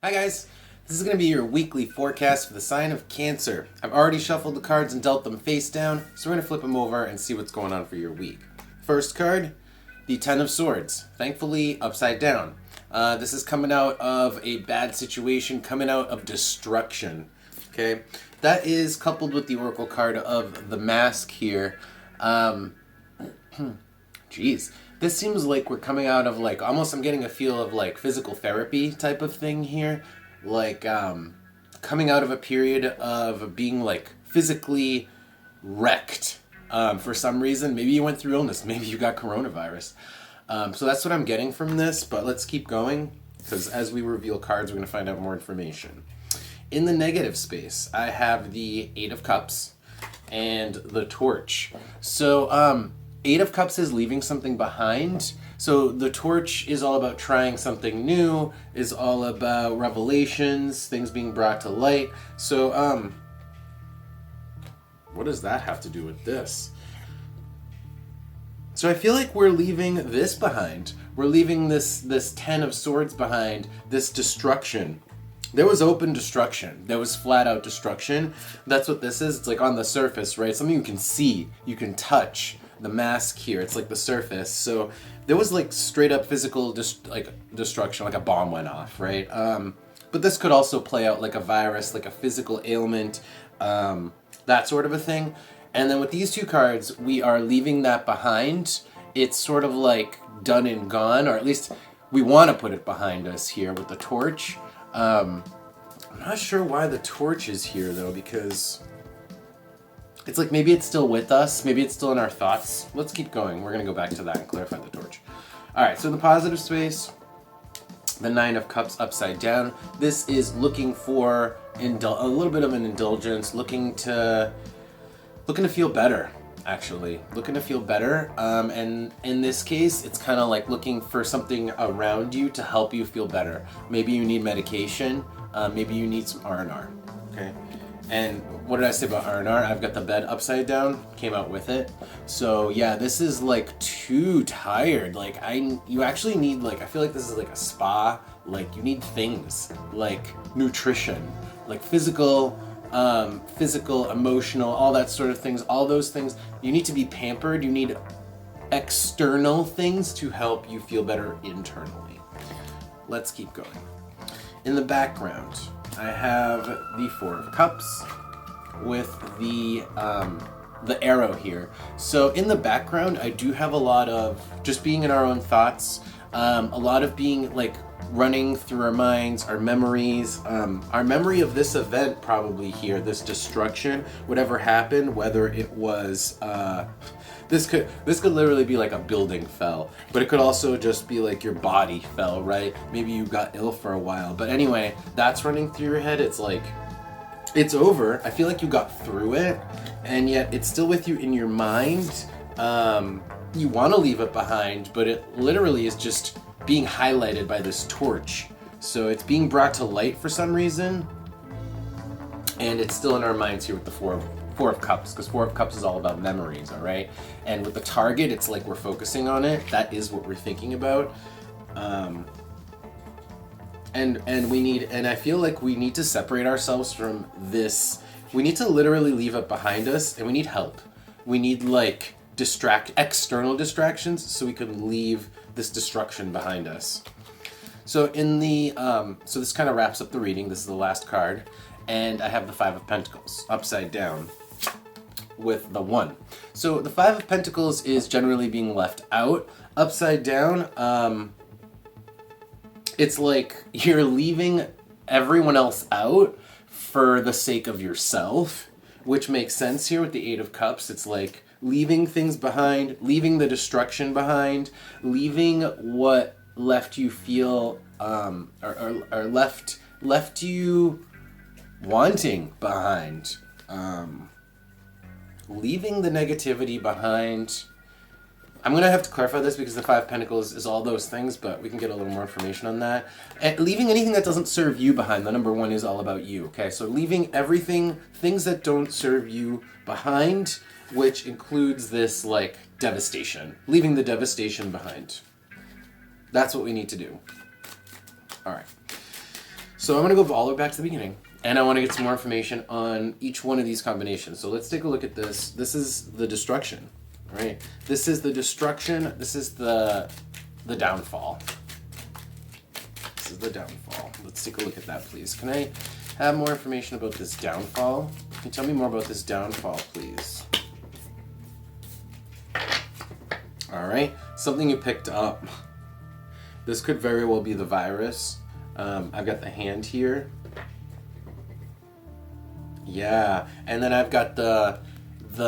Hi guys, this is going to be your weekly forecast for the sign of Cancer. I've already shuffled the cards and dealt them face down, so we're going to flip them over and see what's going on for your week. First card, the Ten of Swords, thankfully upside down. This is coming out of a bad situation, coming out of destruction. Okay, that is coupled with the Oracle card of the Mask here. Geez. This seems like we're coming out of like, almost I'm getting a feel of like physical therapy type of thing here. Like coming out of a period of being like physically wrecked for some reason. Maybe you went through illness. Maybe you got coronavirus. So that's what I'm getting from this, but let's keep going because as we reveal cards, we're going to find out more information. In the negative space, I have the Eight of Cups and the Torch. So, Eight of Cups is leaving something behind. So the Torch is all about trying something new, is all about revelations, things being brought to light. So, what does that have to do with this? So I feel like we're leaving this behind. We're leaving this Ten of Swords behind, this destruction. There was open destruction. There was flat out destruction. That's what this is. It's like on the surface, right? Something you can see, you can touch. The mask here, it's like the surface. So there was like straight up physical destruction, like a bomb went off, right? But this could also play out like a virus, like a physical ailment, that sort of a thing. And then with these two cards, we are leaving that behind. It's sort of like done and gone, or at least we want to put it behind us here with the Torch. I'm not sure why the Torch is here though, because it's like maybe it's still with us, maybe it's still in our thoughts. Let's keep going. We're going to go back to that and clarify the Torch. All right, so in the positive space, the Nine of Cups upside down. This is looking for a little bit of an indulgence, looking to feel better, actually. Looking to feel better. And in this case, it's kind of like looking for something around you to help you feel better. Maybe you need medication. Maybe you need some R&R, okay? And what did I say about R&R? I've got the bed upside down, came out with it. So yeah, this is like too tired. Like you actually need like, I feel like this is like a spa. Like you need things like nutrition, like physical, emotional, all that sort of things, all those things. You need to be pampered. You need external things to help you feel better internally. Let's keep going. In the background, I have the Four of Cups with the arrow here. So in the background, I do have a lot of just being in our own thoughts, a lot of being like running through our minds, our memories, our memory of this event probably here, this destruction, whatever happened, whether it was this could literally be like a building fell, but it could also just be like your body fell, right? Maybe you got ill for a while. But anyway, that's running through your head. It's like, it's over. I feel like you got through it, and yet it's still with you in your mind. You want to leave it behind, but it literally is just being highlighted by this torch. So it's being brought to light for some reason, and it's still in our minds here with the Four of Cups, because Four of Cups is all about memories, all right? And with the target, it's like we're focusing on it. That is what we're thinking about. And I feel like we need to separate ourselves from this. We need to literally leave it behind us, and we need help. We need like external distractions so we can leave this destruction behind us. So in the, so this kind of wraps up the reading. This is the last card. And I have the Five of Pentacles upside down with the One. So the Five of Pentacles is generally being left out. Upside down, it's like you're leaving everyone else out for the sake of yourself, which makes sense here with the Eight of Cups. It's like leaving things behind, leaving the destruction behind, leaving what left you feel, or left you wanting behind, leaving the negativity behind. I'm going to have to clarify this because the Five of Pentacles is all those things, but we can get a little more information on that. And leaving anything that doesn't serve you behind. The number one is all about you, okay? So leaving everything, things that don't serve you behind, which includes this, like, devastation. Leaving the devastation behind. That's what we need to do. All right. So I'm going to go all the way back to the beginning. And I want to get some more information on each one of these combinations. So let's take a look at this. This is the destruction, right? This is the destruction. This is the downfall. This is the downfall. Let's take a look at that, please. Can I have more information about this downfall? Can you tell me more about this downfall, please? All right. Something you picked up. This could very well be the virus. I've got the hand here. Yeah, and then I've got the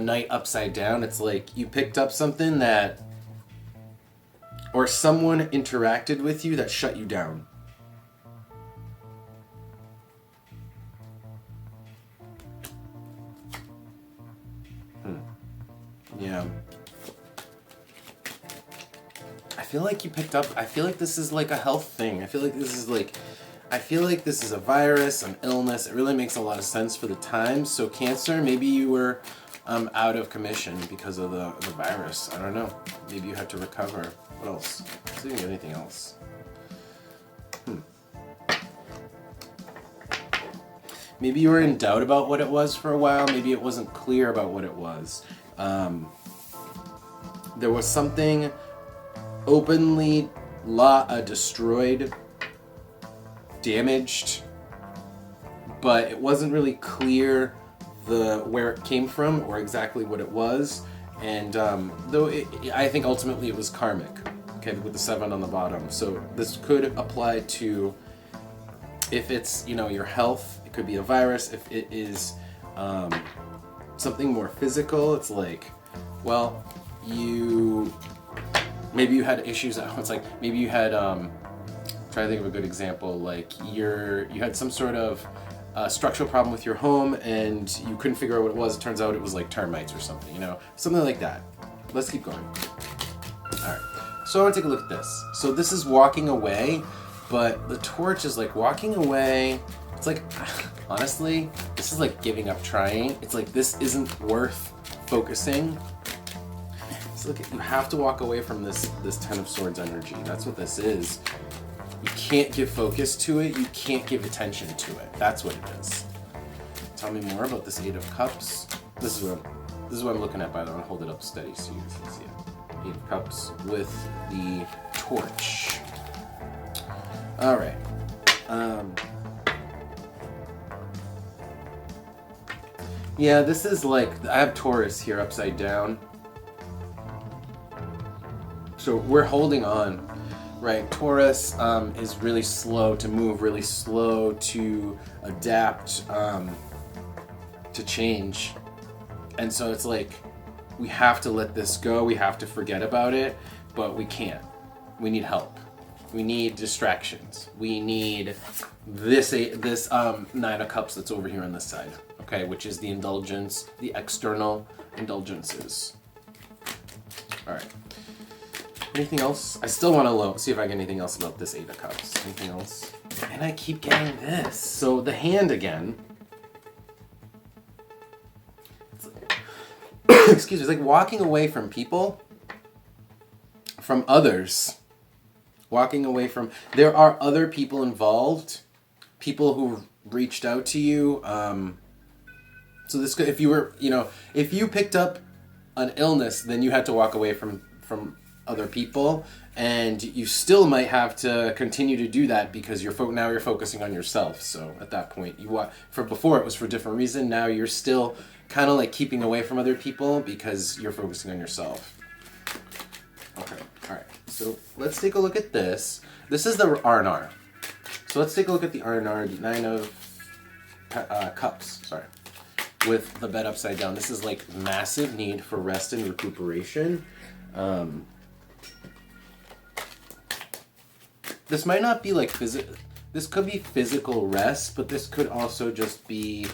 knight upside down. It's like you picked up something that, or someone interacted with you that shut you down. Yeah. I feel like you picked up, I feel like this is like a health thing. I feel like this is a virus, an illness. It really makes a lot of sense for the times. So Cancer, maybe you were out of commission because of the virus. I don't know. Maybe you had to recover. What else? Let's see if we can get anything else. Maybe you were in doubt about what it was for a while. Maybe it wasn't clear about what it was. There was something openly destroyed, damaged, but it wasn't really clear where it came from or exactly what it was. And I think ultimately it was karmic, okay, with the 7 on the bottom. So this could apply to, if it's, your health, it could be a virus. If it is something more physical, it's like, well, maybe you had issues. It's like maybe you had try to think of a good example, like you had some sort of structural problem with your home and you couldn't figure out what it was. It turns out it was like termites or something, something like that. Let's keep going. All right, so I want to take a look at this. So this is walking away, but the torch is like walking away. It's like, honestly, this is like giving up trying. It's like, this isn't worth focusing. So look, you have to walk away from this 10 of Swords energy. That's what this is. You can't give focus to it. You can't give attention to it. That's what it is. Tell me more about this 8 of Cups. This is what I'm looking at, by the way. I'll hold it up steady so you can see it. 8 of Cups with the torch. All right. Yeah, this is like, I have Taurus here upside down. So we're holding on, right? Taurus is really slow to move, really slow to adapt, to change. And so it's like, we have to let this go. We have to forget about it, but we can't. We need help. We need distractions. We need this 9 of Cups that's over here on this side, okay? Which is the indulgence, the external indulgences. All right. Anything else? I still want to see if I get anything else about this 8 of Cups. Anything else? And I keep getting this. So the hand again. Excuse me. It's like walking away from people, from others. Walking away from. There are other people involved. People who reached out to you. So this, if you picked up an illness, then you had to walk away from other people, and you still might have to continue to do that because now you're focusing on yourself. So at that point, before it was for a different reason. Now you're still kind of like keeping away from other people because you're focusing on yourself. Okay, all right. So let's take a look at this. This is the R&R. So let's take a look at the R&R, the 9 of Cups. Sorry, with the bed upside down. This is like massive need for rest and recuperation. This might not be like this could be physical rest, but this could also just be,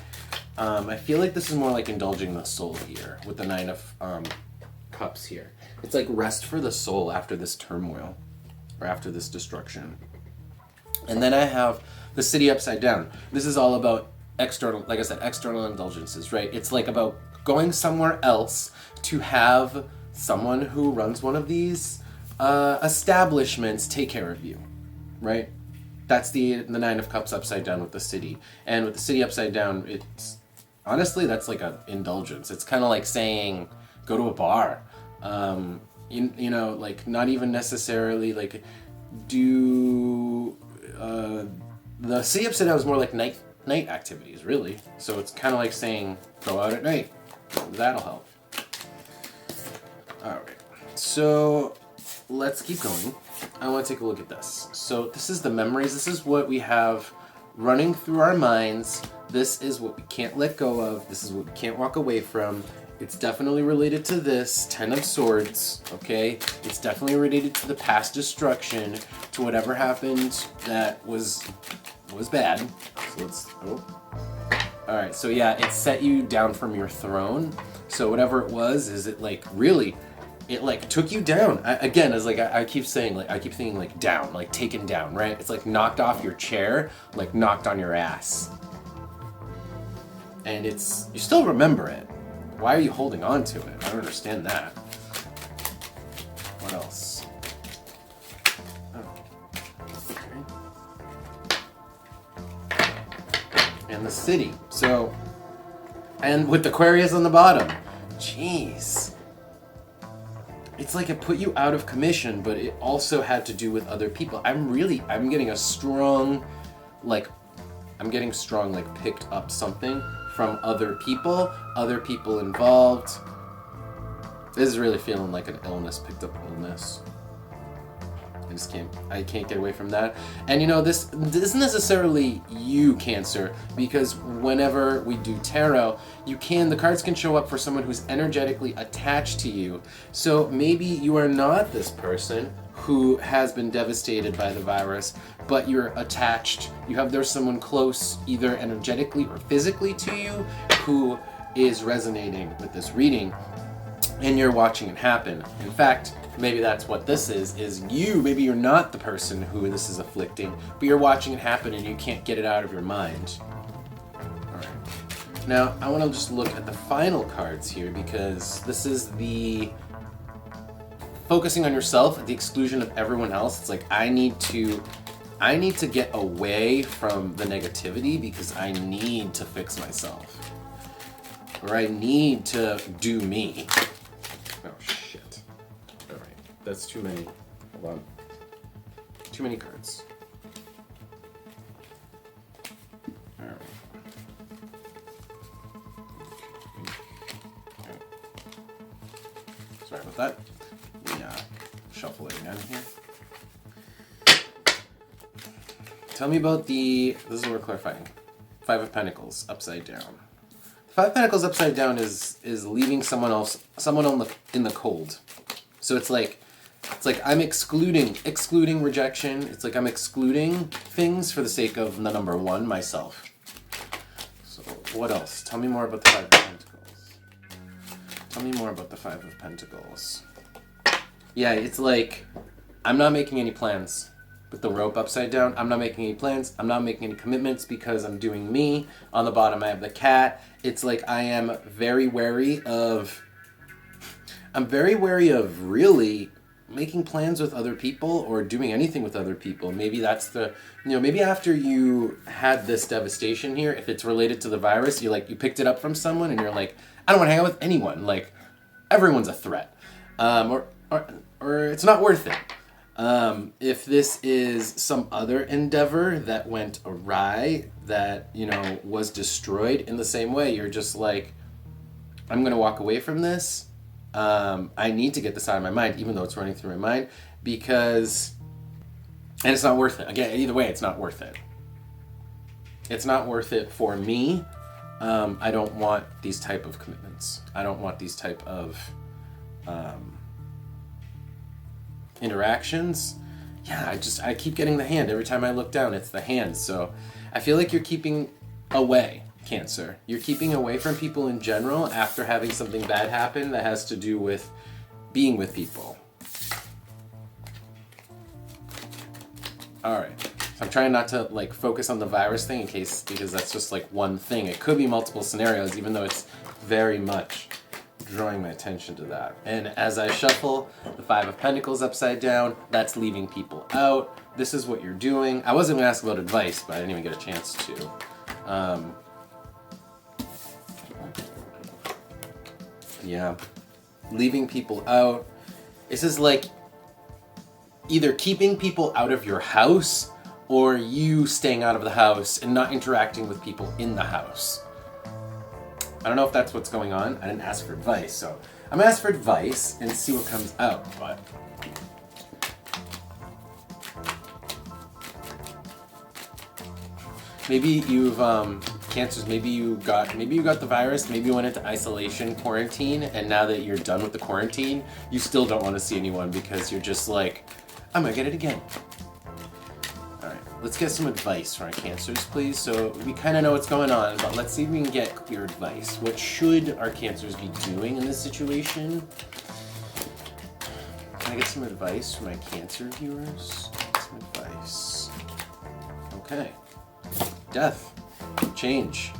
I feel like this is more like indulging the soul here with the 9 of Cups here. It's like rest for the soul after this turmoil or after this destruction. And then I have the City upside down. This is all about external, like I said, external indulgences, right? It's like about going somewhere else to have someone who runs one of these establishments take care of you, right? That's the Nine of Cups upside down with the City. And with the City upside down, it's honestly, that's like an indulgence. It's kind of like saying, go to a bar. You know, like not even necessarily like do the City upside down is more like night activities, really. So it's kind of like saying, go out at night. That'll help. All right. So let's keep going. I want to take a look at this. So this is the memories. This is what we have running through our minds. This is what we can't let go of. This is what we can't walk away from. It's definitely related to this Ten of Swords, okay? It's definitely related to the past destruction, to whatever happened that was bad. So let's, all right, so yeah, it set you down from your throne. So whatever it was, is it like really, it like took you down. Again, as like I keep saying, like I keep thinking like down, like taken down, right? It's like knocked off your chair, like knocked on your ass. And it's, you still remember it. Why are you holding on to it? I don't understand that. What else? Oh. Okay. And the City. So, and with Aquarius on the bottom. Jeez. It's like it put you out of commission, but it also had to do with other people. I'm getting a strong, like, picked up something from other people involved. This is really feeling like an illness, picked up illness. I can't get away from that. And you know, this isn't necessarily you, Cancer, because whenever we do tarot, the cards can show up for someone who's energetically attached to you. So maybe you are not this person who has been devastated by the virus, but you're attached. There's someone close, either energetically or physically to you, who is resonating with this reading, and you're watching it happen. In fact, maybe that's what this is you. Maybe you're not the person who this is afflicting, but you're watching it happen and you can't get it out of your mind. All right. Now, I want to just look at the final cards here, because this is the focusing on yourself at the exclusion of everyone else. It's like, I need to get away from the negativity because I need to fix myself. Or I need to do me. Oh, shit. All right. That's too many. Hold on. Too many cards. All right. Sorry about that. Yeah. Shuffle it again here. Tell me about this is what we're clarifying. Five of Pentacles upside down. Five of Pentacles upside down is leaving someone in the cold. So it's like I'm excluding rejection. It's like I'm excluding things for the sake of the number one, myself. So what else? Tell me more about the Five of Pentacles. Tell me more about the Five of Pentacles. Yeah, it's like I'm not making any plans. With the Rope upside down, I'm not making any plans. I'm not making any commitments because I'm doing me. On the bottom, I have the Cat. It's like I am very wary of really making plans with other people or doing anything with other people. Maybe that's maybe after you had this devastation here, if it's related to the virus, you picked it up from someone and you're like, I don't want to hang out with anyone. Like, everyone's a threat. Or it's not worth it. If this is some other endeavor that went awry, that, was destroyed in the same way, you're just like, I'm going to walk away from this. I need to get this out of my mind, even though it's running through my mind, and it's not worth it. Again, either way, it's not worth it. It's not worth it for me. I don't want these type of commitments. I don't want these type of, interactions. Yeah, I keep getting the Hand. Every time I look down, it's the Hand. So I feel like you're keeping away, Cancer. You're keeping away from people in general after having something bad happen that has to do with being with people. All right. So I'm trying not to focus on the virus thing because that's just one thing. It could be multiple scenarios, even though it's very much drawing my attention to that. And as I shuffle the Five of Pentacles upside down, that's leaving people out. This is what you're doing. I wasn't going to ask about advice, but I didn't even get a chance to. Yeah. Leaving people out. This is like either keeping people out of your house or you staying out of the house and not interacting with people in the house. I don't know if that's what's going on. I didn't ask for advice, so I'm gonna ask for advice and see what comes out, but maybe you've Cancers, maybe you got the virus, maybe you went into isolation, quarantine, and now that you're done with the quarantine, you still don't want to see anyone because you're just like, I'm gonna get it again. Alright, let's get some advice for our Cancers, please. So we kind of know what's going on, but let's see if we can get clear advice. What should our Cancers be doing in this situation? Can I get some advice for my Cancer viewers? Some advice. Okay. Death. Change.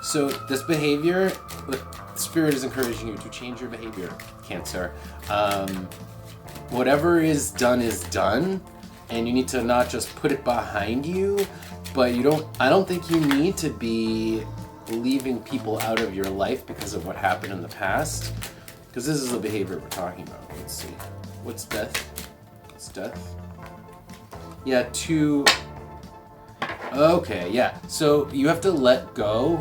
So this behavior, the Spirit is encouraging you to change your behavior, Cancer. Whatever is done, and you need to not just put it behind you, but I don't think you need to be leaving people out of your life because of what happened in the past, because this is the behavior we're talking about. Let's see. What's death? What's death? Yeah, Okay, yeah. So you have to let go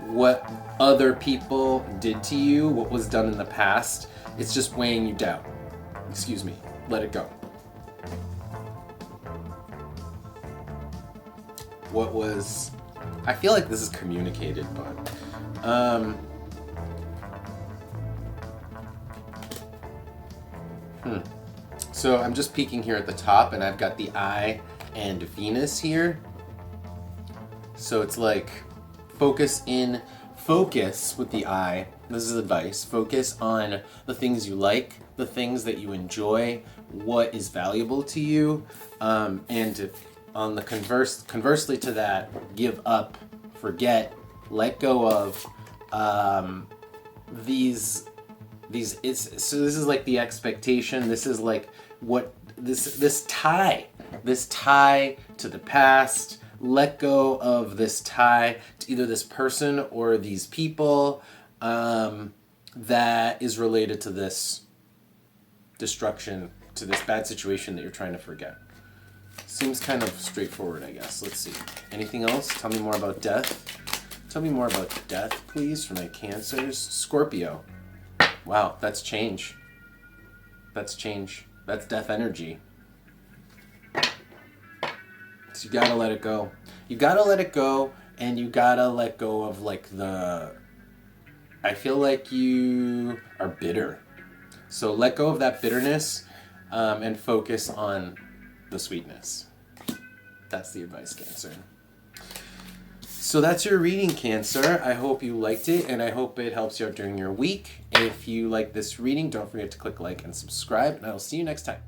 what other people did to you, what was done in the past. It's just weighing you down. Excuse me. Let it go. What was... I feel like this is communicated, but... So I'm just peeking here at the top, and I've got the Eye and Venus here. So it's like focus with the Eye. This is advice. Focus on the things you like, the things that you enjoy, what is valuable to you, and on the conversely to that, give up, forget, let go of these. So this is like the expectation. This is like what this tie to the past. Let go of this tie to either this person or these people that is related to this destruction, to this bad situation that you're trying to forget. Seems kind of straightforward, I guess. Let's see. Anything else? Tell me more about death. Tell me more about death, please, for my Cancers. Scorpio. Wow, that's change. That's change. That's death energy. So you gotta let it go. You gotta let it go, and you gotta let go of like I feel like you are bitter. So let go of that bitterness and focus on the sweetness. That's the advice, Cancer. So that's your reading, Cancer. I hope you liked it, and I hope it helps you out during your week. If you like this reading, don't forget to click like and subscribe, and I will see you next time.